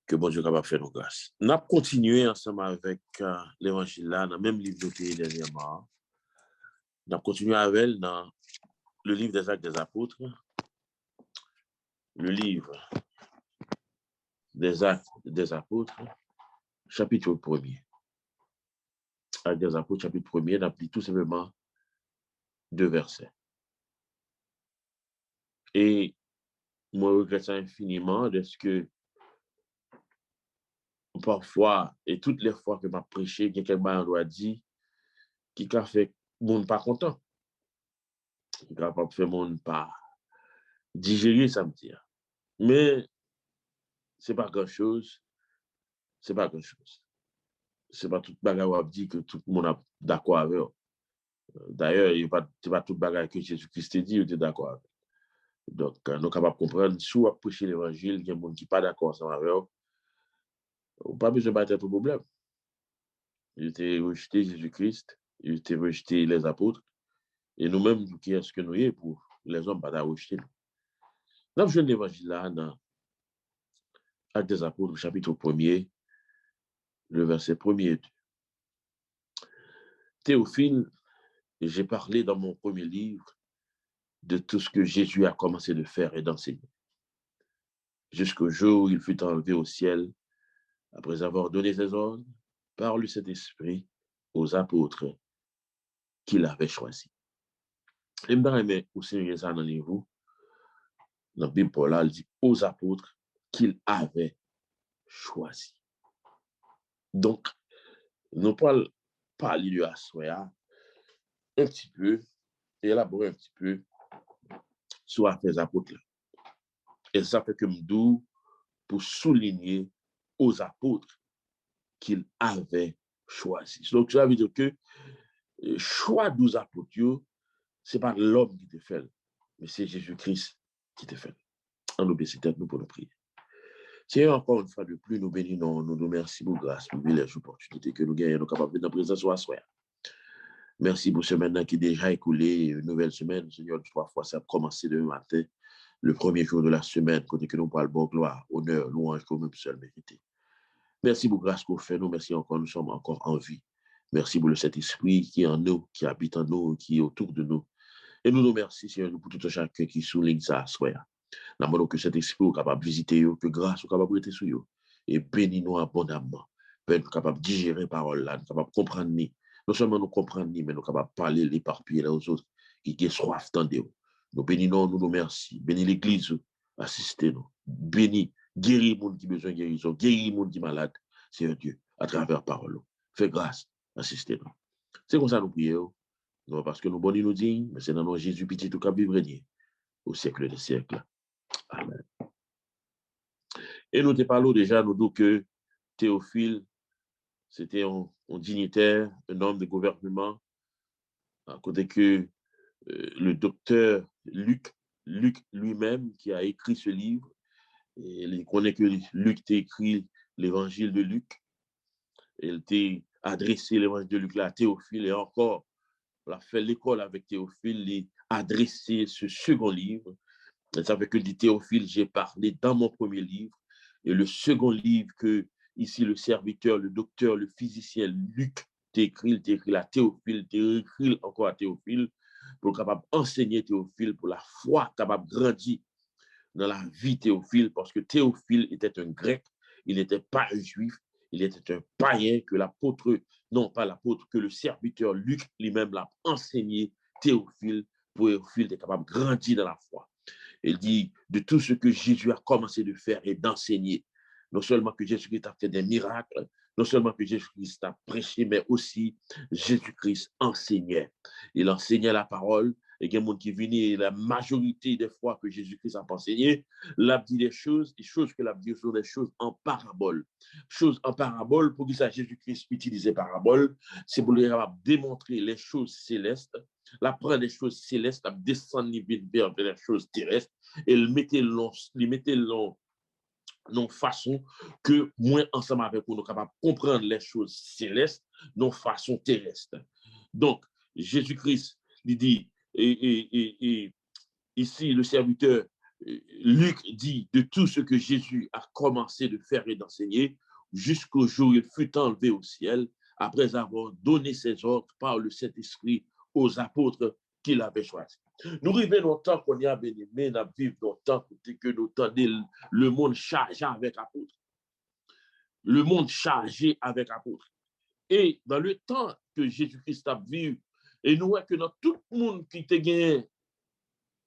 Que bon Dieu est capable de faire nos grâces. Nous avons continué ensemble avec l'évangile là, dans le même livre de dernièrement. Nous avons continué avec elle dans le livre des Actes des Apôtres, le livre des Actes des Apôtres, chapitre 1er. Actes des Apôtres, chapitre 1er, nous avons tout simplement 2 versets. Et moi, je regrette ça infiniment de ce que parfois, et toutes les fois que je prêché, quelqu'un doit dire qui a fait monde pas content, qui a fait monde pas digérer, ça me dit. Mais c'est pas grand-chose, c'est pas grand-chose. C'est pas tout bagage dit que tout le monde est d'accord avec. D'ailleurs, il n'est pas tout bagage que Jésus-Christ dit, il est d'accord avec. Donc, nous sommes capables de comprendre, si on prêcher l'évangile, il y a des gens qui ne sont pas d'accord avec eux, on n'a pas besoin de battre tout problème. Il était rejeté Jésus-Christ, il était rejeté les apôtres, et nous-mêmes, qui est-ce que nous sommes pour les hommes, pas de rejeter nous. Nous avons joué l'évangile là, dans Actes des Apôtres, chapitre 1er, le verset 1er et 2. Théophile, j'ai parlé dans mon premier livre de tout ce que Jésus a commencé de faire et d'enseigner. Jusqu'au jour où il fut enlevé au ciel, après avoir donné ses ordres, par le Saint-Esprit aux apôtres qu'il avait choisis. Et mais aussi, ça dans le livre, dans la Bible, Paul il dit aux apôtres qu'il avait choisis. Donc, nous parlons de Assoya un petit peu, et élaborer un petit peu sur les apôtres. Et ça fait que m'dou pour souligner aux apôtres qu'il avait choisi. Donc, ça veut dire que le choix des apôtres, ce n'est pas l'homme qui te fait, mais c'est Jésus-Christ qui te fait. En obésité, nous pour nous prier. Seigneur, encore une fois de plus, nous bénissons, nous nous remercions pour grâce, pour les opportunités que nous gagnons, nous capables de notre présence à soi. Merci pour ce maintenant qui est déjà écoulé, une nouvelle semaine. Seigneur, 3 fois, ça a commencé demain matin, le premier jour de la semaine, côté que nous parlons bon gloire, honneur, louange, comme même seul mérité. Merci pour grâce qu'on fait nous. Merci encore, nous sommes encore en vie. Merci pour le Saint-Esprit qui est en nous, qui habite en nous, qui est autour de nous. Et nous nous remercions, Seigneur, pour tout chacun qui souligne ça, soya. Nous demandons que cet esprit soit capable de visiter, que grâce soit capable de prêter sur eux. Et bénis-nous abondamment. Nous sommes capables de digérer la parole là, nous sommes capables de comprendre. Non seulement nous comprendre, mais nous sommes capables de parler, l'éparpiller aux autres qui ont soif d'eux. Nous bénissons, nous nous remercions. Bénis l'église, assistez-nous. Bénis, guéris les gens qui ont besoin de guérison, guéris les gens qui sont malades, Seigneur Dieu, à travers la parole. Fais grâce, assistez-nous. C'est comme ça nous prions. Non parce que nous bons nous dignes, mais c'est dans notre Jésus petit tout cas vivre au siècle des siècles. Amen. Et nous te parlons déjà, nous disons que Théophile, c'était un dignitaire, un homme de gouvernement, à côté que le docteur Luc lui-même, qui a écrit ce livre, et il connaît que Luc t'a écrit l'évangile de Luc, il t'a adressé l'évangile de Luc là à Théophile, et encore, il a fait l'école avec Théophile, il a adressé ce second livre. Et ça fait que dit Théophile, j'ai parlé dans mon premier livre, et le second livre que ici le serviteur, le docteur, le physicien Luc t'écrit à Théophile, t'écrit encore à Théophile, pour capable enseigner Théophile, pour la foi capable de grandir dans la vie Théophile, parce que Théophile était un grec, il n'était pas un juif, il était un païen que l'apôtre, non pas l'apôtre, que le serviteur Luc lui-même l'a enseigné Théophile, pour Théophile être capable de grandir dans la foi. Il dit de tout ce que Jésus a commencé de faire et d'enseigner. Non seulement que Jésus-Christ a fait des miracles, non seulement que Jésus-Christ a prêché, mais aussi Jésus-Christ enseignait. Il enseignait la parole. Et il y a des gens qui viennent, la majorité des fois que Jésus-Christ a enseigné, l'a dit des choses que l'a dit sont des choses en parabole. Choses en parabole, pour que ça Jésus-Christ utilisait parabole, c'est pour lui démontrer les choses célestes, la prendre des choses célestes, la descendre vers les choses terrestres, et il mettait l'on non façon que moins ensemble avec nous, nous capables de comprendre les choses célestes, non façon terrestre. Donc, Jésus-Christ, il dit, et ici, le serviteur Luc dit de tout ce que Jésus a commencé de faire et d'enseigner jusqu'au jour où il fut enlevé au ciel, après avoir donné ses ordres par le Saint-Esprit aux apôtres qu'il avait choisis. Nous vivons longtemps qu'on y a bien-aimé, nous vivons longtemps que nous tendons le monde chargé avec apôtres. Le monde chargé avec apôtres. Et dans le temps que Jésus-Christ a vécu, et nous voyons que dans tout le monde qui était gagné,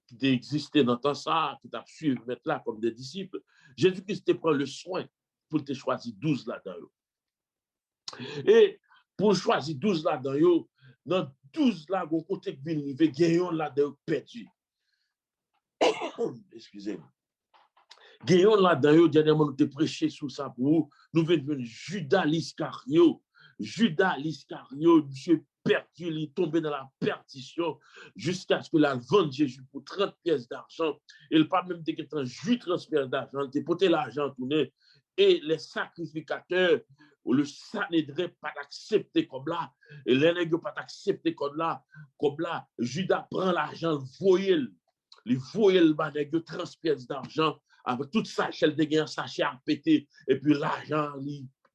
qui existait dans temps ça, qui t'a suivi mettre là comme des disciples, Jésus-Christ te prend le soin pour te choisir 12 là-dedans. Et pour choisir 12 là-dedans, dans 12 là, on côté qui vient arriver, gagnons là-dedans perdu. Excusez-moi. Gagnons là-dedans, dernièrement, nous avons prêché sur ça pour vous. Nous venons Judas l'Iscario. Judas l'Iscario, monsieur perdu, il est tombé dans la perdition jusqu'à ce que la vende Jésus pour 30 pièces d'argent. Il n'a pas même été un jus transfert d'argent, il a porté l'argent tourné. Et les sacrificateurs, le Sanhédrin pas accepté comme là, et les nègres pas accepté comme là, Judas prend l'argent, il voyait le bas nègre 30 pièces d'argent avec toute sachet de gain, sachet à péter, et puis l'argent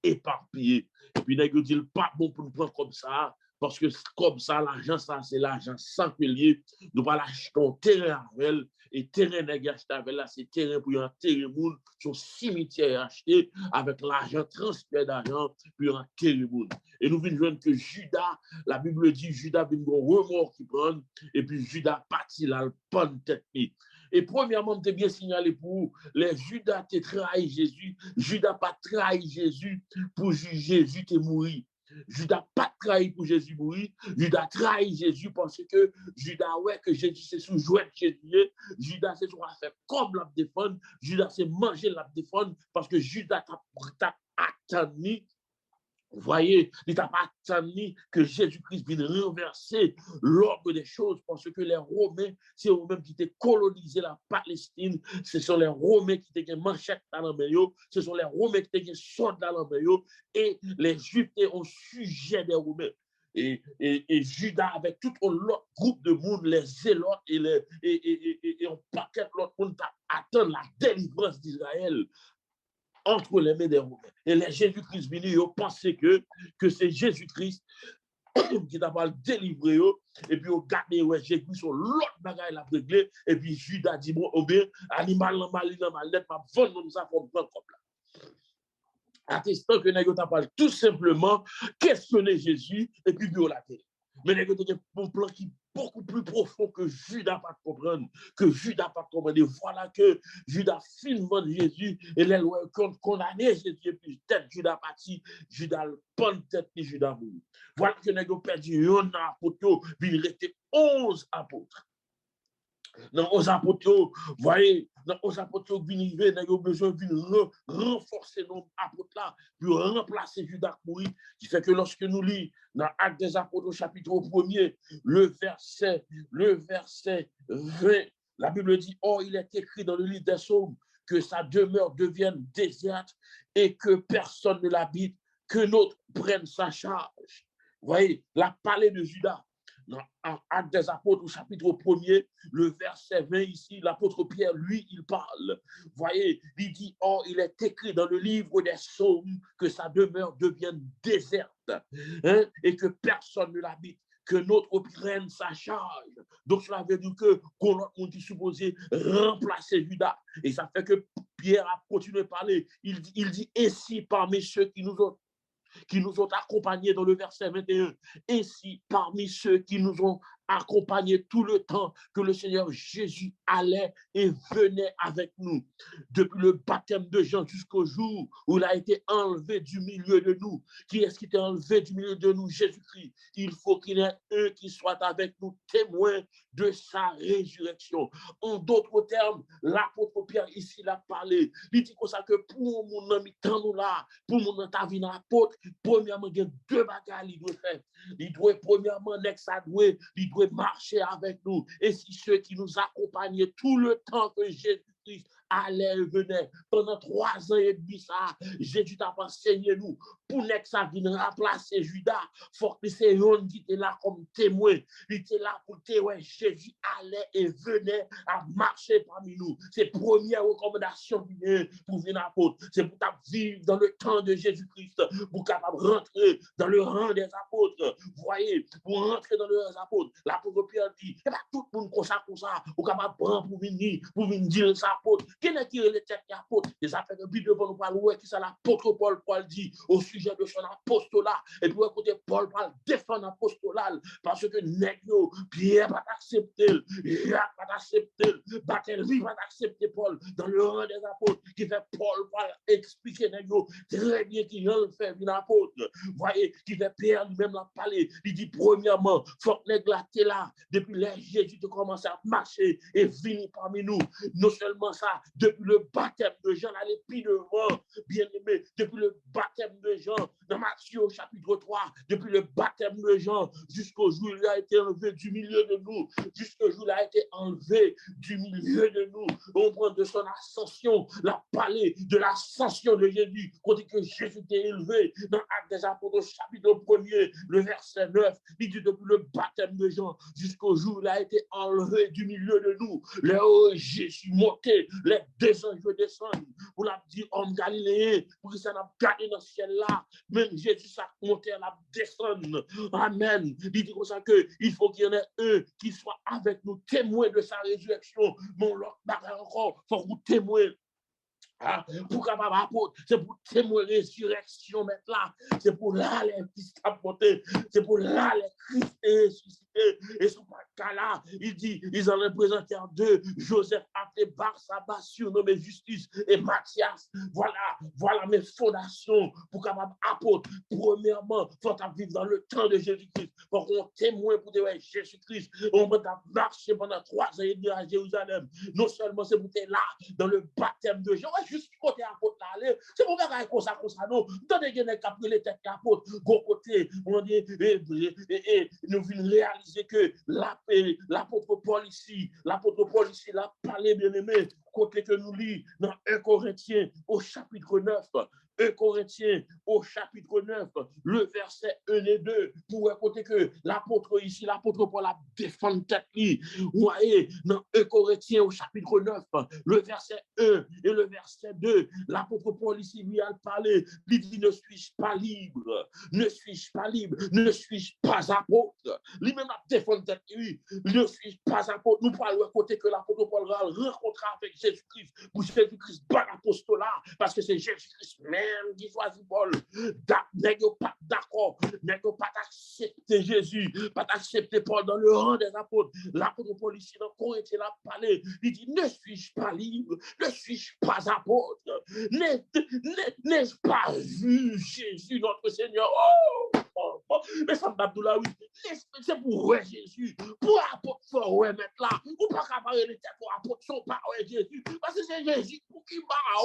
éparpillé. Et puis nègre dit pas bon pour nous prendre comme ça. Parce que comme ça, l'argent, ça, c'est l'argent sans pilier. Nous allons acheter un terrain avec elle. Et terrain n'est acheté avec là, c'est terrain pour un terrain moun, son cimetière acheté avec l'argent, transfert d'argent, puis un terrain moun. Et nous venons voir que Judas, la Bible dit, Judas vient de remords qui prend, et puis Judas partit là, le pan tête. Et premièrement, tu bien signalé pour vous, les Judas te trahi Jésus, Judas pas trahi Jésus pour juger Jésus te mourir. Judas pas trahi pour Jésus mourir, Judas trahi Jésus parce que Judas ouais que Jésus c'est sous jouet Jésus, Judas c'est sur faire comme la défendre, Judas c'est manger la défendre parce que Judas t'a attendu. Vous voyez, il n'a pas attendu que Jésus-Christ vienne renverser l'ordre des choses parce que les Romains, c'est eux-mêmes qui étaient colonisé la Palestine, ce sont les Romains qui étaient manchette dans l'embello, ce sont les Romains qui étaient soldats dans l'embello et les Juifs étaient au sujet des Romains. Et Judas avec tout l'autre groupe de monde, les zélotes et on paquet l'autre monde attend la délivrance d'Israël entre les mains des Romains. Et les Jésus-Christ venu, ils pensaient que c'est Jésus-Christ qui t'a pas délivré, et puis ils gardé, ouais, Jésus sur l'autre bagaille la réglé, et puis Judas dit, bon, oh bien, animal, mal, pas vendre comme ça, comme là. Attestant que nous avons tout simplement questionné Jésus, et puis violaté. Mais nous avons un plan qui est beaucoup plus profond que Judas pas comprendre, que Judas pas comprendre. Voilà que Judas finement Jésus et les lois condamné Jésus et puis tête Judas parti, Judas pas tête et Judas mourir. Voilà que nous avons perdu un apôtre, puis il restait 11 apôtres. Dans aux apôtres, voyez, dans aux apôtres qui viennent, nous avons besoin de renforcer nos apôtres là, pour remplacer Judas mourir, qui fait que lorsque nous lisons dans Actes des apôtres au chapitre 1er, le verset 20, la Bible dit, oh, il est écrit dans le livre des psaumes que sa demeure devienne déserte et que personne ne l'habite, que l'autre prenne sa charge. Vous voyez, la parlé de Judas. Dans Actes des apôtres au chapitre 1er, le verset 20 ici, l'apôtre Pierre, lui, il parle. Voyez, il dit, oh, il est écrit dans le livre des psaumes que sa demeure devienne déserte, hein, et que personne ne l'habite, que notre prenne sa charge. Donc, cela veut dire que qu'on est supposé remplacer Judas. Et ça fait que Pierre a continué à parler. Il dit, ainsi parmi ceux qui nous ont accompagnés dans le verset 21. Ainsi, parmi ceux qui nous ont accompagnés tout le temps que le Seigneur Jésus allait et venait avec nous, depuis le baptême de Jean jusqu'au jour où il a été enlevé du milieu de nous. Qui est-ce qui était enlevé du milieu de nous? Jésus-Christ. Il faut qu'il y ait un qui soit avec nous, témoin de sa résurrection. En d'autres termes, l'apôtre Pierre ici l'a parlé. Il dit comme ça que pour mon ami nous là, pour mon ami apôtre, premièrement, il y a deux bagages qu'il doit faire. Il doit, premièrement, il doit marcher avec nous. Et si ceux qui nous accompagnaient tout le temps que Jésus-Christ allait et venait. Pendant 3 ans et demi, ça, Jésus t'a enseigné nous. Pour que ça vienne remplacer Judas, il faut que c'est eux qui étaient là comme témoin. Il était là pour témoin. Jésus allait et venait à marcher parmi nous. C'est la première recommandation pour venir apôtre. C'est pour vivre dans le temps de Jésus-Christ, pour capable rentrer dans le rang des apôtres. Vous voyez, pour rentrer dans le rang des apôtres, l'apôtre Pierre dit, et bien tout le monde comme ça, vous capable prendre pour venir dire les apôtres. Quel est qui est les têtes des apôtres? Les affaires de Bible pour nous parler, qui ça l'apôtre Paul dit au sujet de son apostolat. Et puis écoutez, Paul parle défendre l'apostolat parce que Négio, Pierre va accepter, Jacques va accepter, Barthélemy va accepter Paul dans le rang des apôtres, qui fait Paul va expliquer Négio très bien qui le fait une apôtre. Vous voyez, qui fait Pierre lui-même l'a parlé. Il dit premièrement, il faut que l'éclater là, depuis les Jésus de commencer à marcher et venir parmi nous. Non seulement ça, depuis le baptême de Jean, là, les pieds devant, bien aimé, depuis le baptême de Jean, dans Matthieu chapitre 3, depuis le baptême de Jean, jusqu'au jour où il a été enlevé du milieu de nous, jusqu'au jour où il a été enlevé du milieu de nous. On prend de son ascension, la parler de l'ascension de Jésus, quand que Jésus était élevé dans Actes des Apôtres, chapitre 1er, le verset 9, il dit depuis le baptême de Jean, jusqu'au jour où il a été enlevé du milieu de nous. Là où Jésus monté, les 2 anges descendent pour la dire homme galiléen, pour que ça n'a gardé dans ce ciel-là. Même Jésus s'est monté, la descendre. Amen. Il dit comme ça qu'il faut qu'il y en ait eux qui soient avec nous, témoins de sa résurrection. Mon l'autre encore, il faut que vous témoignez. Pour capable apôtre, c'est pour témoigner résurrection maintenant. C'est pour là les Christ a monté. C'est pour là les Christ est ressuscité. Et ce cas-là, il dit, ils en ont présenté en 2, Joseph appelé Barsabas, surnommé Justice, et Matthias. Voilà mes fondations pour capable apôtre. Premièrement, il faut vivre dans le temps de Jésus-Christ. Pour qu'on témoigne pour dire Jésus-Christ. On va marcher pendant 3 ans et demi à Jérusalem. Non seulement c'est pour être là dans le baptême de Jean, juste côté apôtre là, c'est pour faire comme ça, non. Donnez des capres les têtes apôtres, go côté, on dit, et nous venons réaliser que l'apôtre Paul ici, l'a parlé bien aimé, côté que nous lit dans 1 Corinthiens au chapitre 9. 1 Corinthiens au chapitre 9, le verset 1 et 2, pour écouter que l'apôtre ici, l'apôtre Paul a défendu tête lui. Vous voyez, dans 1 Corinthiens au chapitre 9, le verset 1 et le verset 2, l'apôtre Paul ici lui a parlé, il dit, ne suis-je pas libre, ne suis-je pas libre, ne suis-je pas apôtre. Lui-même a défendu tête lui, ne suis-je pas apôtre. Nous parlons côté que l'apôtre Paul va rencontrer avec Jésus-Christ, pour Jésus-Christ bat l'apostolat, parce que c'est Jésus-Christ même qui choisit Paul. N'est pas d'accord, n'est pas accepter Jésus, pas accepter Paul dans le rang des apôtres. L'apôtre Paul ici dans Corinthiens a parlé, il dit, ne suis-je pas libre, ne suis-je pas apôtre, n'ai-je pas vu Jésus notre Seigneur? Mais ça me dit là, oui, c'est pour ouais Jésus, pour apôtre, faut ouais mettre là, ou pas capable de têtes pour apôtre, son pas ouais Jésus, parce que c'est Jésus pour qui m'a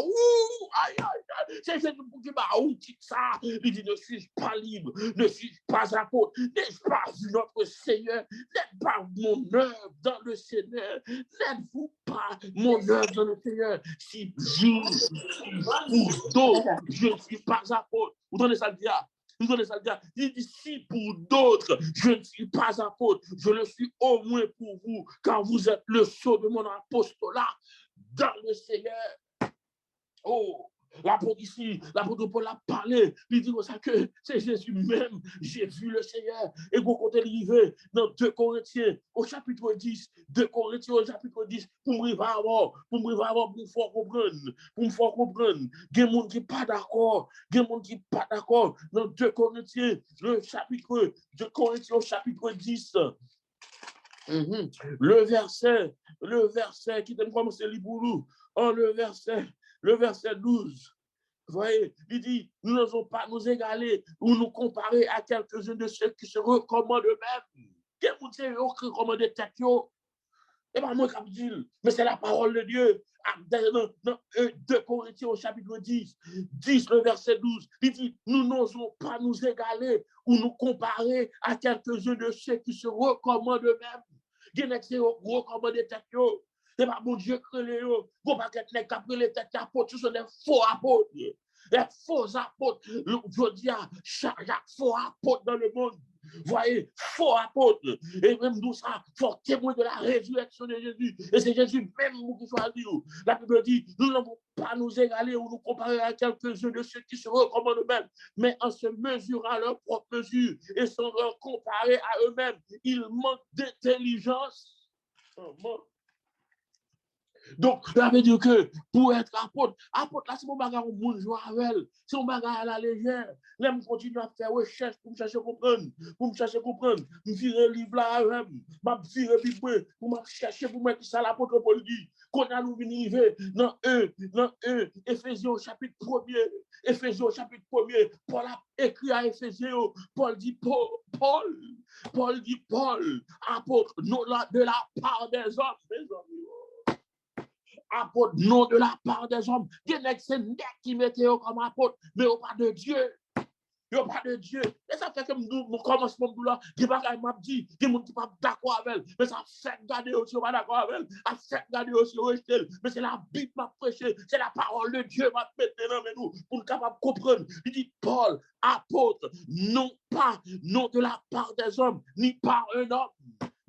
aïe, aïe, c'est Jésus pour qui m'a dit ça. Il dit, ne suis-je pas libre, ne suis-je pas apôtre, n'ai-je pas vu notre Seigneur, n'êtes pas mon œuvre dans le Seigneur, n'êtes-vous pas mon œuvre dans le Seigneur? Si pour d'autres, je ne suis pas apôtre. Vous donnez ça le diable. Il dit, si pour d'autres, je ne suis pas apôtre, je le suis au moins pour vous, car vous êtes le sceau de mon apostolat dans le Seigneur. Oh, l'apôtre ici, l'apôtre Paul a parlé, il dit comme ça que c'est Jésus même, j'ai vu le Seigneur. Et vous comptez l'arrivée dans 2 Corinthiens au chapitre 10, 2 Corinthiens au chapitre 10, pour me faire avoir, pour me faire comprendre, il y a des gens qui ne sont pas d'accord, il y a des gens qui ne sont pas d'accord dans 2 Corinthiens, le chapitre 2 Corinthiens au chapitre 10. Le verset qui donne comme c'est Liboulou, le verset 12. Vous voyez, il dit, nous n'osons pas nous égaler ou nous comparer à quelques-uns de ceux qui se recommandent eux-mêmes. Quel monde c'est eux qui recommandent tête? Et pas moi qui dis, mais c'est la parole de Dieu. Dans 2 Corinthiens au chapitre 10, le verset 12, il dit, nous n'osons pas nous égaler ou nous comparer à quelques-uns de ceux qui se recommandent eux-mêmes. Il y a qui recommandent tête. C'est pas bon Dieu que les gros paquet les capres les têtes apôtres, ce sont des faux apôtres. Les faux apôtres. Je dis à chaque faux apôtre dans le monde. Voyez, faux apôtres. Et même nous, ça, faut témoin de la résurrection de Jésus. Et c'est Jésus même qui choisit. La Bible dit, nous ne pouvons pas nous égaler ou nous comparer à quelques-uns de ceux qui se recommandent eux-mêmes, mais en se mesurant à leur propre mesure et sans leur comparer à eux-mêmes, ils manquent d'intelligence. Donc, ça veut dire que pour être apôtre, là, c'est mon bagage au monde joie avec. C'est mon bagage à la légère. Là, je continue à faire recherche pour me chercher à comprendre. Pour me chercher à comprendre. Je me fais un livre là avec. Je me fais un livre pour me chercher pour mettre ça l'apôtre Paul dit. Qu'on a nous venir dans Éphésiens chapitre 1er. Éphésiens chapitre 1er. Paul a écrit à Éphésiens. Paul dit Paul dit Paul, apôtre, non de la part des hommes, mes amis. Apôtre, non de la part des hommes. C'est net qui mettait comme apôtre, mais au pas de Dieu. Il n'y a pas de Dieu. Et ça fait que nous commençons là. Il n'y a pas m'a dit, il y a des gens qui ne sont pas d'accord avec elle. Mais ça fait garder aussi, pas d'accord avec elle. Ça fait garder aussi, rejeter. Mais c'est la Bible m'a prêché. C'est la parole de Dieu m'a fait dans nous pour nous capables de comprendre. Il dit Paul, apôtre, non de la part des hommes, ni par un homme.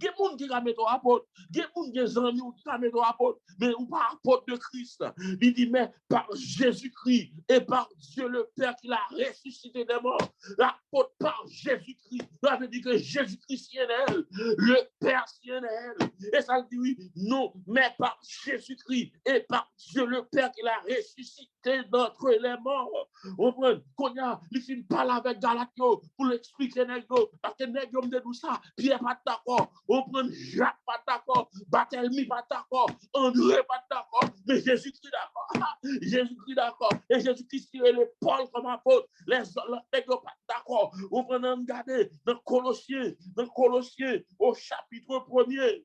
Il y a des gens qui ont mis apôtre. Il y a des gens qui ont mis apôtre. Mais ou pas apôtre de Christ. Il dit, mais par Jésus-Christ et par Dieu le Père qui l'a ressuscité des morts. L'apôtre par Jésus-Christ. Ça veut dire que Jésus-Christ y est elle. Le Père y est elle. Et ça dit oui, non, mais par Jésus-Christ et par Dieu le Père qui l'a ressuscité d'entre les morts. On prend, qu'on y a, il finit parler avec Galatio pour l'expliquer, parce que Nego me dit tout ça, Pierre pas d'accord. On prend Jacques pas d'accord, Barthélemy pas d'accord, André pas d'accord, mais Jésus-Christ d'accord. Jésus-Christ d'accord. Et Jésus-Christ qui est le Paul comme apôtre, les autres pas d'accord. On prend regarder dans Colossiens au chapitre 1er.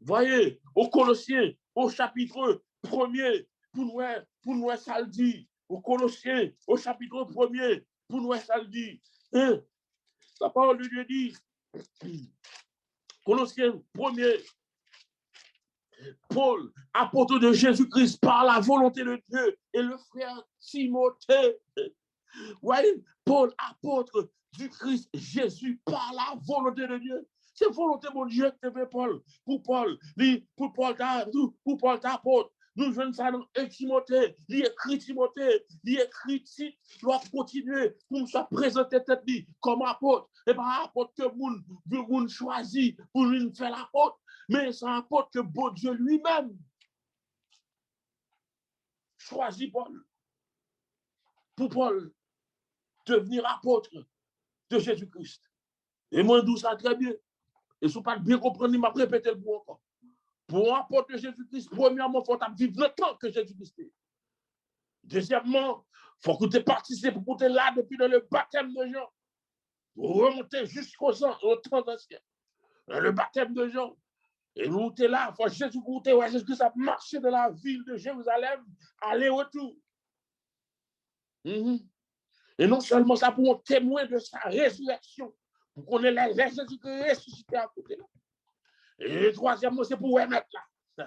Voyez, au Colossiens au chapitre 1er, pour nous ça le dit. Au Colossiens au chapitre 1er, pour nous ça le dit. Hein? La parole de Dieu dit, Colossiens 1er, Paul, apôtre de Jésus-Christ par la volonté de Dieu, et le frère Timothée. Voyez, Paul, apôtre du Christ Jésus par la volonté de Dieu. C'est volonté de Dieu que fait Paul. Pour Paul, apôtre. Nous venons ça dans Timothée, il écrit Timothée, il écrit Tite, doit continuer pour nous présenter tête comme apôtre. Et pas apôtre que vous choisit pour nous faire l'apôtre, mais c'est un apôtre que bon Dieu lui-même choisit Paul. Pour Paul devenir apôtre de Jésus-Christ. Et moi, je dis ça très bien. Et si vous ne pas bien comprendre, je vais répéter le mot encore. Pour un apôtre de Jésus-Christ, premièrement, il faut vivre le temps que Jésus-Christ est. Deuxièmement, il faut que tu participes pour que tu es là depuis le baptême de Jean. Remonter jusqu'au temps ancien. Le baptême de Jean. Et nous, tu es là, il faut Jésus-Christ a marché de la ville de Jérusalem, aller-retour. Et non seulement ça, pour un témoin de sa résurrection, pour qu'on ait les Jésus-Christ ressuscité à côté là. Et troisièmement, c'est pour remettre là.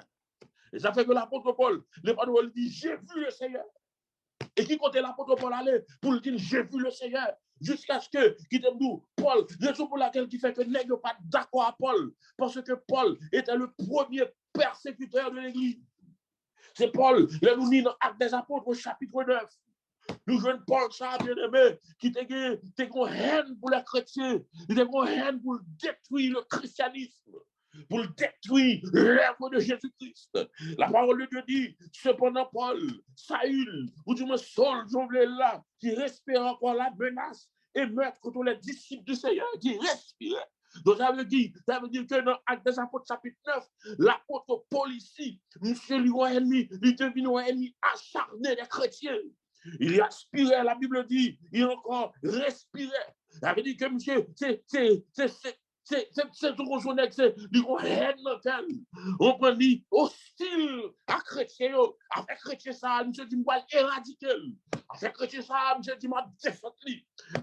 Et ça fait que l'apôtre Paul, il dit, j'ai vu le Seigneur. Et qui comptait l'apôtre Paul aller pour lui dire, j'ai vu le Seigneur. Jusqu'à ce que, qui te dit, Paul, raison pour laquelle qui fait que n'est pas d'accord à Paul, parce que Paul était le premier persécuteur de l'Église. C'est Paul, le nous dit dans Actes des Apôtres au chapitre 9. Nous jouons Paul, ça, bien aimé, qui était une haine pour les chrétiens, il était une haine pour détruire le christianisme, pour détruire l'œuvre de Jésus-Christ. La parole de Dieu dit, cependant, Paul, Saül, ou du moins Saul, là, qui respire encore la menace et meurtre contre les disciples du Seigneur, qui respiraient. Donc, ça veut dire que dans Actes des Apôtres, chapitre 9, l'apôtre Paul ici, monsieur lui, un ennemi, il devient un ennemi acharné des chrétiens. Il aspirait, la Bible dit, il encore respirait. Ça veut dire que monsieur, c'est tout qu'on c'est une haine mentale. On prend dit hostile à chrétien, avec chrétien ça, monsieur dit, moi, éradiquer. Avec chrétien ça, monsieur dit, moi, défendre.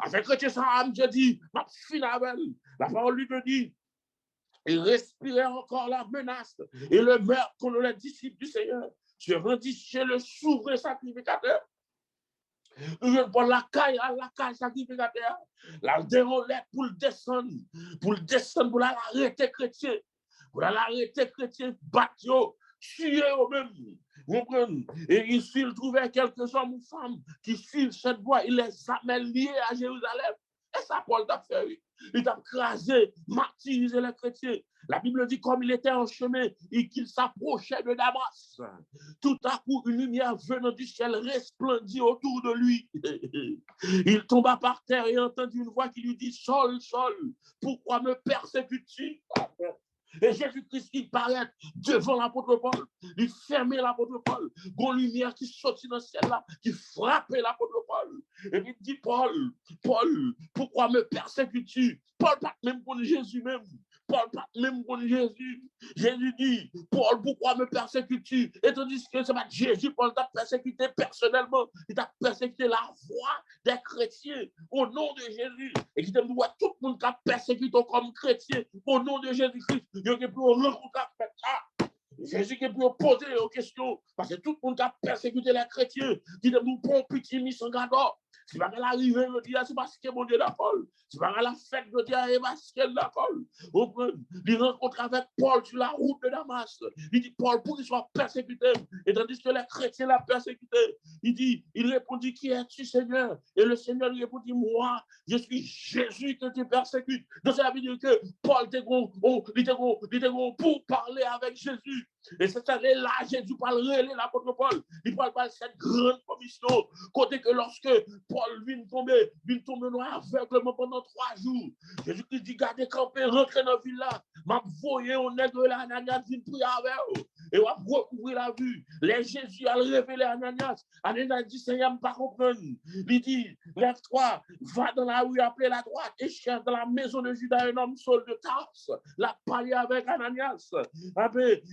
Avec chrétien ça, monsieur dit, ma finale. La parole lui dit, et respirait encore la menace et le meurtre contre les disciples du Seigneur, se rendit chez le souverain sacrificateur. Je prends la caille à la caille sacrificateur. La déroulette pour le descendre, pour l'arrêter chrétien, pour l'arrêter chrétien, battre, tuer eux-mêmes. Vous comprenez? Et s'il trouvait quelques hommes ou femmes qui suivent cette voie, il les amène liés à Jérusalem. Et ça, Paul t'a fait. Il t'a crasé, martyrisé les chrétiens. La Bible dit comme il était en chemin et qu'il s'approchait de Damas. Tout à coup, une lumière venant du ciel resplendit autour de lui. Il tomba par terre et entendit une voix qui lui dit, Saul, Saul, pourquoi me persécutes-tu? Et Jésus-Christ, il paraît devant l'apôtre Paul, il fermait l'apôtre Paul, une lumière qui sortit dans le ciel là, qui frappait l'apôtre Paul. Et il dit, Paul, Paul, pourquoi me persécutes-tu? Paul pas même pour Jésus même. Paul pas même pour Jésus. Jésus dit, Paul, pourquoi me persécutes-tu? Et tandis que c'est pas Jésus, Paul t'a persécuté personnellement. Il t'a persécuté la voix des chrétiens au nom de Jésus. Et qui t'a dit, tout le monde t'a persécuté comme chrétien au nom de Jésus-Christ. Il y a pu rencontrer ça. Jésus qui peut poser aux questions. Parce que tout le monde a persécuté les chrétiens. Dit de nous pour petit mis en garde. C'est pas qu'elle arrive, je dis, c'est parce que mon Dieu d'accord. C'est pas qu'elle a fait, je dis, c'est parce qu'elle d'accord. Il rencontre avec Paul sur la route de Damas. Il dit, Paul, pour qu'il soit persécuté. Et tandis que les chrétiens l'ont persécuté, il répondit, qui es-tu, Seigneur? Et le Seigneur lui répondit, moi, je suis Jésus que tu persécutes. Donc ça veut dire que Paul était pour parler avec Jésus. Et c'est ça, là, Jésus parle de l'apôtre Paul. Il parle de cette grande commission. Côté que lorsque Paul vient tomber noir aveuglement pendant 3 jours, Jésus-Christ dit, gardez campé, rentrez dans la ville là. M'a voyé, on est de là, Ananias vient prier avec eux. Et on va recouvrir la vue. Les Jésus a révélé à Ananias. Ananias dit, Seigneur, je ne pas comprendre. Il dit, lève-toi, va dans la rue, appelez la droite, et cherche dans la maison de Judas un homme Saul de Tarse. La parler avec Ananias.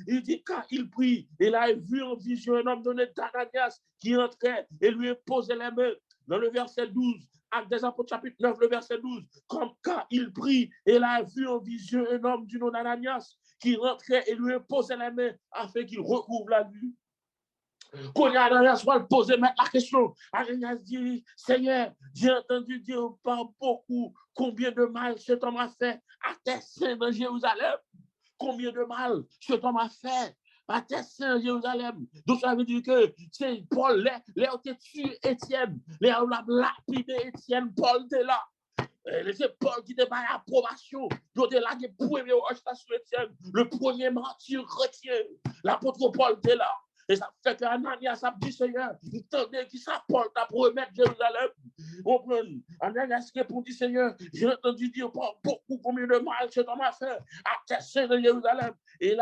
Il dit, quand il prie, il a vu en vision un homme donné d'Ananias qui entrait et lui imposait les mains. Dans le verset 12, Actes des Apôtres, chapitre 9, le verset 12, comme quand il prie, il a vu en vision un homme du nom d'Ananias qui rentrait et lui imposait les mains afin qu'il recouvre la vue. Quand Ananias va le poser maintenant la question, Ananias dit, Seigneur, j'ai entendu dire par beaucoup combien de mal cet homme a fait à tes saints dans Jérusalem. Combien de mal cet homme a fait à tes saints Jérusalem. Donc ça veut dire que c'est Paul, les ont tué Étienne, les ont lapidé Étienne, Paul était là. C'est Paul qui n'a pas l'approbation. Il était là, le premier martyr chrétien. L'apôtre Paul était là. Et ça fait qu'Ananias a dit, Seigneur, il tendait qui ça, Paul, t'a promettre Jérusalem. Ananias répondit, Seigneur, j'ai entendu dire par beaucoup combien de mal cet homme a fait à tes saints de Jérusalem. Et il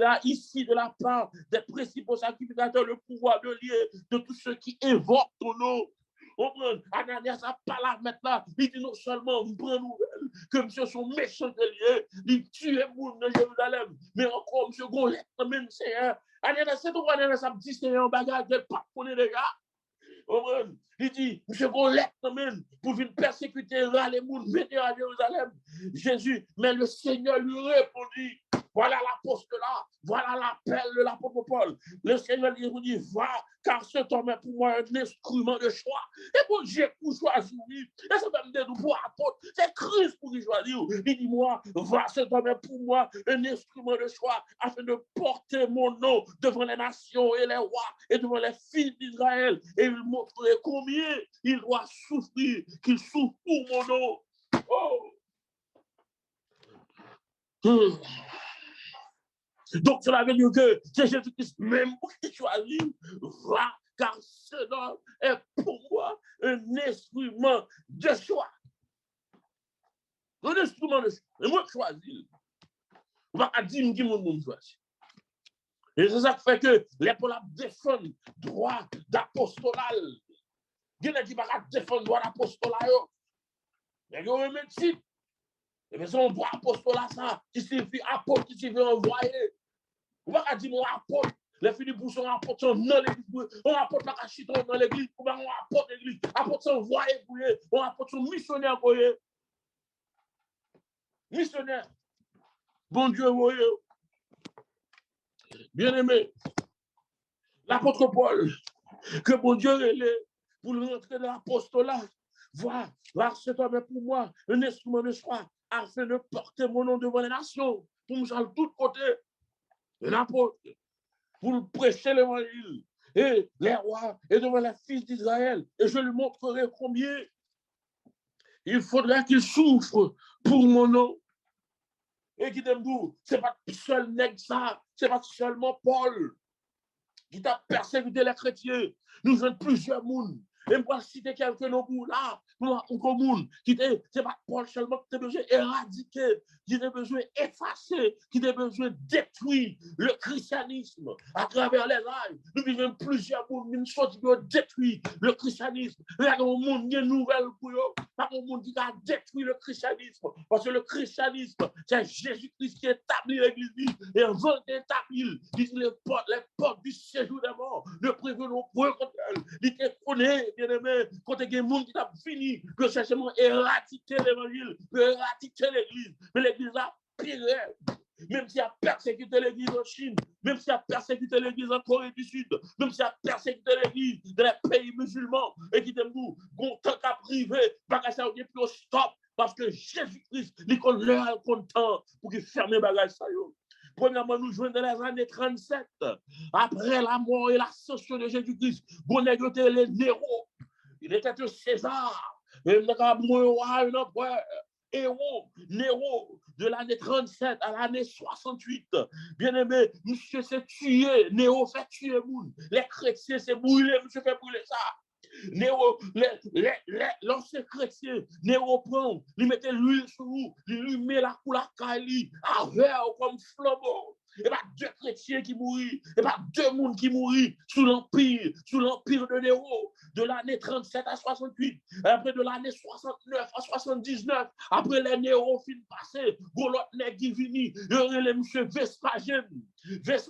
a ici de la part des principaux sacrificateurs le pouvoir de lier de tous ceux qui évoquent ton nom. Ananias n'a pas la maintenant. Il dit non seulement vous prenez nouvelle que monsieur son méchant lié, il tue les gens de Jérusalem, mais encore monsieur Golet, même Seigneur. Ananias, c'est tout Ananias a dit Seigneur, bagage de pas connaître les gars. Il dit, monsieur Golet, pour venir persécuter les gens, venir à Jérusalem. Jésus, mais le Seigneur lui répondit. Voilà l'apostolat, voilà l'appel de l'apôtre Paul. Le Seigneur lui dit, va, car cet homme est pour moi un instrument de choix. Et bon Dieu pour choisir, et c'est même des pour apôtre, c'est Christ pour choisir. Il dit, moi, va, cet homme est pour moi un instrument de choix, afin de porter mon nom devant les nations et les rois, et devant les fils d'Israël. Et il montrerait combien il doit souffrir, qu'il souffre pour mon nom. Oh! Donc, cela veut dire que c'est Jésus-Christ même qui choisit, va, car ce nom est pour moi un instrument de choix. Un instrument de choix. Et moi, je choisis. On va dire qui mon choisit. Et c'est ça qui fait que les Paul défendent droit d'apostolat. Il y a qui va défendre droit d'apostolat. Mais il y a un même titre. Et c'est un droit d'apostolat, ça, qui signifie apôtre, qui signifie envoyer. On va dire mon apôtre, les Philippe pour son apôtre sont dans l'église, on apporte la cachette dans l'église, on apporte l'église, apôtre son voyer pour eux, on apporte son missionnaire pour eux. missionnaire. Bon Dieu, bien-aimé, l'apôtre Paul, que bon Dieu est pour rentrer dans l'apostolat. Voilà, cet homme est pour moi un instrument de choix afin de porter mon nom devant les nations, pour me de tous côtés, un apôtre, pour prêcher l'évangile, et les rois, et devant les fils d'Israël, et je lui montrerai combien il faudrait qu'il souffre pour mon nom. Et qui t'aime d'où? Ce n'est pas seul nègre ça, ce n'est pas seulement Paul qui t'a persécuté les chrétiens. Nous avons plusieurs mondes. Et moi, citer quelques noms là, pour un commun, qui c'est pas Paul seulement qui a besoin d'éradiquer, qui a besoin d'effacer, qui a besoin de détruire le christianisme à travers les âges. Nous vivons plusieurs mondes, une chose qui doit détruire le christianisme. Il y a un monde qui est nouvelle pour eux, pas un monde qui a détruit le christianisme. Parce que le christianisme, c'est Jésus-Christ qui établit l'église. Et avant d'établir, il dit les portes du séjour des morts, ne prévenons point contre elles. Il te connaît, bien-aimé, quand il y a des gens qui ont fini, que cherchement éradiquer l'évangile, éradiquer l'église. Mais l'église a pire. Même s'il a persécuté l'église en Chine, même s'il a persécuté l'église en Corée du Sud, même s'il a persécuté l'église dans les pays musulmans, et qui t'aime nous, tant qu'à privé, pas qu'à ça, puis au stop, parce que Jésus-Christ, il connaît le content pour qu'il ferme les bagages. Premièrement, nous jouons dans les années 37, après la mort et l'ascension de Jésus-Christ, on a goûté les Néro, il était un César, et il a héros, Néro, de l'année 37 à l'année 68. Bien-aimé, monsieur s'est tué, Néro fait tuer moun. Les chrétiens s'est brûlé, monsieur fait brûler ça. Néro, l'ancien chrétien, Néro prend, il mettait l'huile sur vous, il lui met la couleur Kali, avec comme flambeau. Et pas deux chrétiens qui mourent, et pas deux mondes qui mourent sous l'empire de Néro, de l'année 37 à 68, après de l'année 69 à 79, après les Néro fin passé, pour l'autre nègre qui vini, il y aurait les monsieur Vespasien, c'est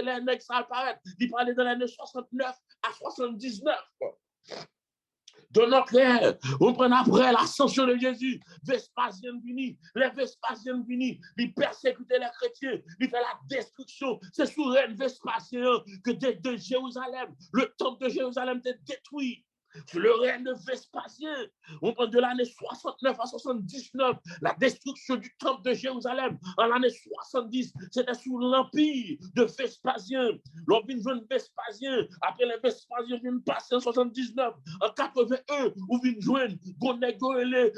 les nègres ça apparaît, il parlait de l'année 69 à 79. De notre ère, on prend après l'ascension de Jésus, Vespasien vini, les Vespasiens vini, ils persécutaient les chrétiens, ils fait la destruction. C'est sous reine Vespasien que de Jérusalem, le temple de Jérusalem était détruit. Sous le règne de Vespasien, on prend de l'année 69 à 79, la destruction du temple de Jérusalem. En l'année 70, c'était sous l'empire de Vespasien. L'on vient de Vespasien, après les Vespasiens viennent passer en 79, en 81, on vient joindre Gonègue,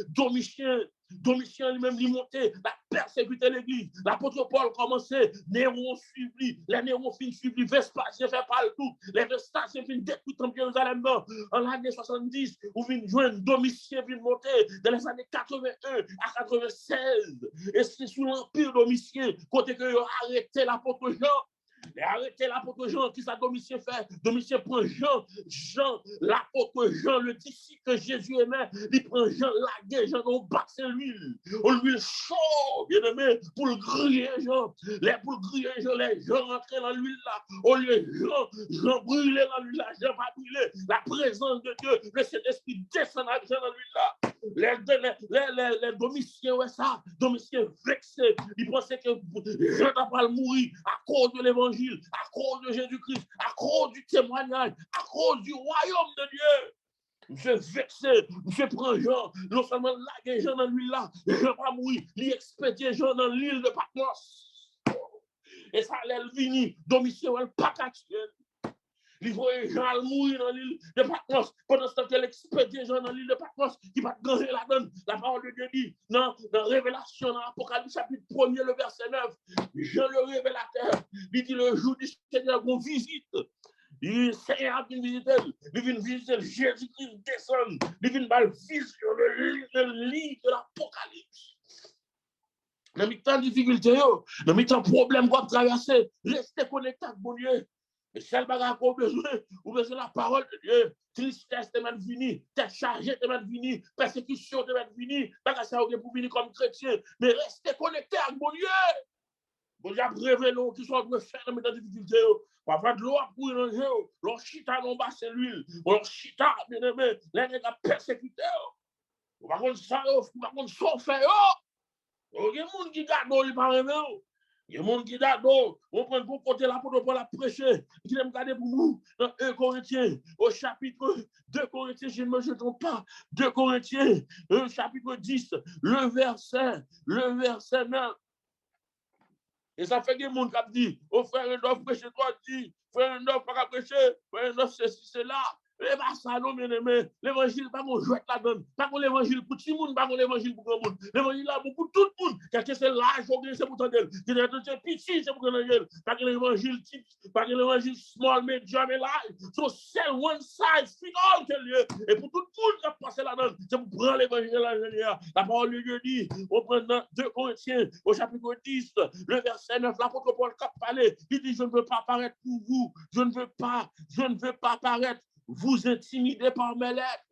Domitien. Domitien lui-même lui montait, la persécuté l'église. L'apôtre Paul commençait, Néron suivi, les Néron fin suivi, Vespasien fait pas le tout, les Vespasiens fin détruit en Jérusalem. En l'année 70, où vient joindre Domitien vient monter dans les années 81 à 96. Et c'est sous l'empire Domitien, côté que arrêté l'apôtre Jean. Et arrêtez l'apôtre Jean, qui ça Domitien fait? Domitien prend Jean, l'apôtre Jean, le disciple que Jésus aimait, il prend Jean, lagué, Jean, on bat l'huile, on l'huile chaud, bien aimé, pour le griller Jean. Pour le griller Jean, les gens rentraient dans l'huile là, on les Jean brûlait dans l'huile là, Jean pas brûlé, la présence de Dieu, le Saint-Esprit descend dans l'huile là. Les Domitiens, ouais, ça, Domitien vexé, il pensait que Jean n'a pas mourir à cause de l'évangile, à cause de Jésus-Christ, à cause du témoignage, à cause du royaume de Dieu. Monsieur vexé, monsieur prend Jean, non seulement laguer Jean dans l'huile là, Jean pas mourir, il expédie Jean dans l'île de Patmos. Et ça allait venir, Domitien, elle pas catché. Il voyait Jean mourir dans l'île de Patmos. Pendant ce temps qu'elle expédie Jean dans l'île de Patmos, qui va gagner la donne. La parole de Dieu dit, dans Révélation, dans l'Apocalypse chapitre 1er, le verset 9, Jean le révélateur, il dit le jour du Seigneur qu'on visite. Le Seigneur vient visiter, il vient visiter Jésus-Christ descend, il vient mal vision le lit de l'Apocalypse. Dans mes temps de difficulté, dans mes temps de problème qu'on traverser, restez connectés avec mon Dieu. Et seul bagage qu'on a besoin, ou besoin de la parole de Dieu. Tristesse de mettre fini, tête chargée de mettre fini, persécution de mettre fini, bagage ça pour venir comme chrétien. Mais restez connectés avec mon Dieu. Bon Dieu a révélé qui soit de faire dans mes difficultés. Parfois de l'eau a pris dans le jeu, l'on chita dans bas c'est l'huile, l'on chita, bien aimé, les gens persécutés. Par contre, ça, par contre, ça fait, il y a des gens qui gardent, ils parlent, il y a des gens qui gardent, on prend pour côté là pour la prêcher, qui aiment garder pour vous, dans 1 Corinthiens, au chapitre 2 Corinthiens, je ne me trompe pas, 2 Corinthiens, chapitre 10, le verset 9. Et ça fait que les gens qui dit, oh frère, un doit prêcher, toi, dit, frère, un doit pas prêcher, frère, un doit ceci, cela. Mais pas ça, non, bien aimé. L'évangile, pas qu'on joue là-dedans. Pas qu'on l'évangile pour tout le monde, pas qu'on l'évangile pour tout le monde. L'évangile là pour tout le monde. Car c'est l'âge, c'est pour t'entendre. C'est petit, c'est pour t'entendre. Pas que l'évangile type, pas que l'évangile small, medium et large. So, c'est one size fit all que lieu. Et pour tout le monde qui a passé là-dedans, c'est pour prendre l'évangile là. La parole de Dieu dit, on prend dans 2 Corinthiens, au chapitre 10, le verset 9, l'apôtre Paul qui a parlé, il dit, je ne veux pas paraître pour vous. Je ne veux pas paraître vous intimider par mes lettres.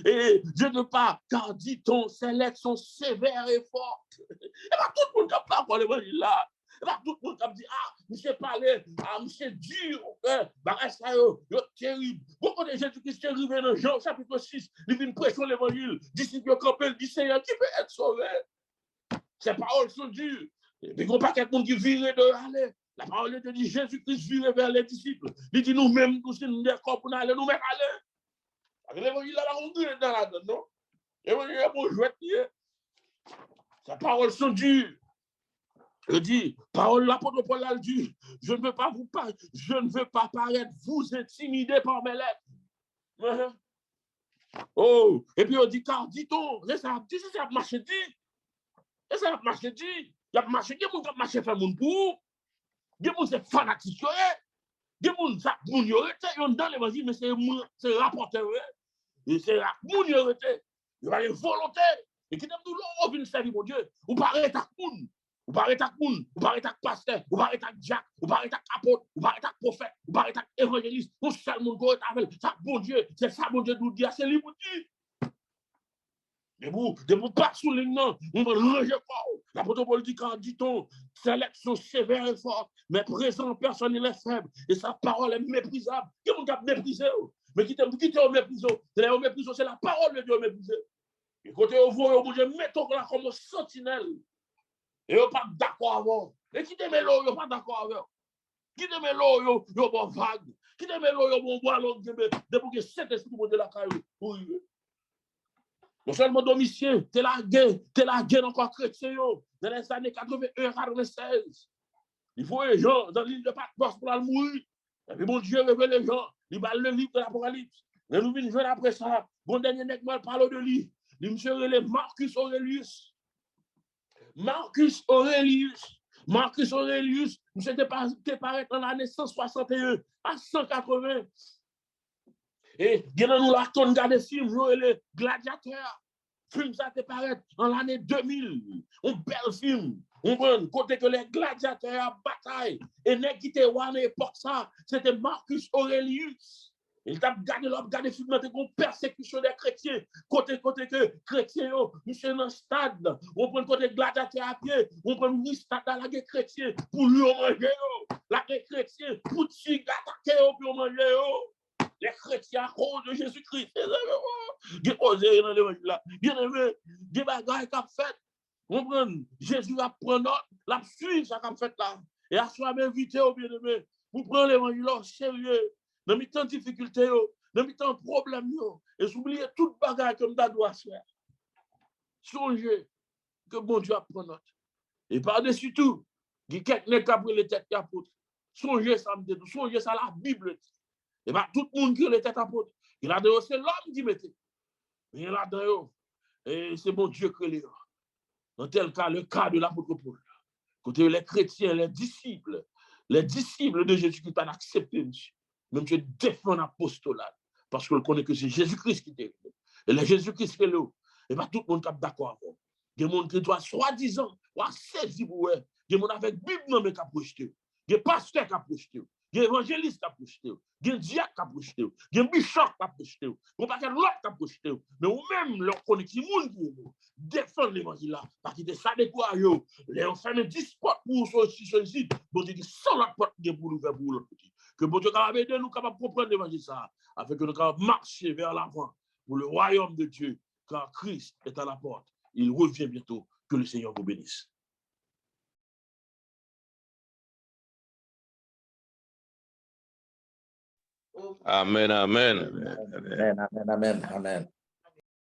Et je ne veux pas, car dit-on, ces lettres sont sévères et fortes. Et bien, tout le monde qui parle pour l'évangile là. Et bien, tout le monde qui dit, monsieur parlé, monsieur dur, ça c'est terrible. Beaucoup de Jésus-Christ est arrivé dans Jean chapitre 6, il vient prêcher l'évangile, disciple campé, dit Seigneur, qui peut être sauvé? Ces paroles sont dures. Et puis, il n'y a pas quelqu'un qui virait de aller. La parole de dit Jésus-Christ virait vers les disciples. Il dit nous-mêmes, nous sommes des corps pour aller, nous-mêmes aller. L'évangile là, on dit dans la donne, non? L'évangile là, pour jouer. Ces paroles sont dures. Je dis, parole l'apôtre Paul a dit, je ne veux pas paraître vous intimider par mes lettres. Oh, et puis on dit, car dit-on, ça a marché dit. Et ça a marché dit. Il y a marché, il y a des gens qui ont marché faire mon pour. Il y a des gens qui sont fanatiques. Il y a des gens qui sont dans l'évangile, mais c'est rapporteur. Et c'est là, moun yo rete. Il va y avoir volonté. Et qui t'aime nous l'on vient servir mon Dieu. Ou paraît à moun. Ou paraît à moun. Ou paraît à pasteur. Ou paraît à Jack. Ou paraît à apôtre. Ou paraît à prophète. Ou paraît à évangéliste. Ou seul moun ko avec ça bon Dieu. C'est ça bon Dieu nous dit. C'est lui nous dit. De vous pas souligner, non, on va ranger fort. L'apôtre Paul dit quand dit-on, sélection sévère et forte, mais présent personne il est faible, et sa parole est méprisable. Qui vous a méprisé? Mais qui t'est méprisé? C'est la parole de Dieu méprisé. Et quand vous voyez, mettons là comme sentinelle. Et vous pas d'accord avant. Et qui t'aime là, vous pas d'accord avec. Qui t'aime là, vous pas vague. Qui t'aime là, vous boire l'eau de que cet esprit de la caillou. Non seulement domicile, t'es la guerre encore chrétien, dans les années 81-96. Il faut les gens dans l'île de Patmos pour la mourir. Et puis, mon Dieu révèle les gens. Il parle le livre de l'Apocalypse. Et nous venons après ça. Bon dernier nègre mal parle de lui. Il me serait Marcus Aurelius. Marcus Aurelius, nous s'était paraît dans l'année 161 à 180. Et il y a nous la tonne de films, les gladiateurs. Film ça te paraît en l'année 2000. Un bel film. On prend côté que les gladiateurs bataille. Et n'est qui était à l'époque ça, c'était Marcus Aurelius. Il t'a gardé film dans une persécution des chrétiens. Côté que chrétiens, nous sommes dans le stade. On prend côté gladiateur à pied. On prend une stade dans la guerre chrétienne pour lui manger. La guerre chrétienne pour tuer, attaquer pour manger. Les chrétiens à cause de Jésus-Christ. Bien osé dans l'évangile là. Bien aimé, des bagailles qu'a fait. On prend Jésus a prendre note, la suite ça qu'a fait là. Et à soi invité au bien aimé, pour prendre l'évangile au sérieux, dans mes temps de difficultés, dans mes temps de problèmes, et s'oublier toute bagaille comme ça doit se faire. Songez que bon Dieu a pris note. Et par-dessus tout, il y a quelqu'un qui a pris les têtes d'apôtres. Songez ça, songez ça la Bible. Et bien, tout le monde qui a les têtes d'apôtres, il a dit, c'est l'homme qui mettait. Il a dit, et c'est mon Dieu qui est dans tel cas, le cas de l'apôtre Paul. Côté les chrétiens, les disciples de Jésus-Christ ont accepté, monsieur. Même Dieu défend l'apostolat. Parce qu'on connaît que c'est Jésus-Christ qui est là. Et le Jésus-Christ qui est là. Et bien, tout le monde est d'accord avec. Il y a des gens qui doivent soi-disant, ou saisir pour eux. Il y a des gens avec Bible non mais qui a projeté. Il y a des pasteurs qui a projeté. Il y a des évangélistes qui a projeté. Il y a des diacres qui a projeté. Il y a des bishops qui a projeté. Il y a pas l'autre qui a projeté. Mais ou-même, leur connaît monde qui défend l'évangile là. Parce que ça décourage. Les enfants me disent pas pour ceci. Bon Dieu dit, sans la porte pour nous faire pour l'autre petit. Que bon Dieu capable aider nous capable comprendre l'évangile ça. Afin que nous capables marcher vers l'avant pour le royaume de Dieu. car Christ est à la porte. Il revient bientôt. Que le Seigneur vous bénisse. Amen, amen. Amen, amen, amen, amen.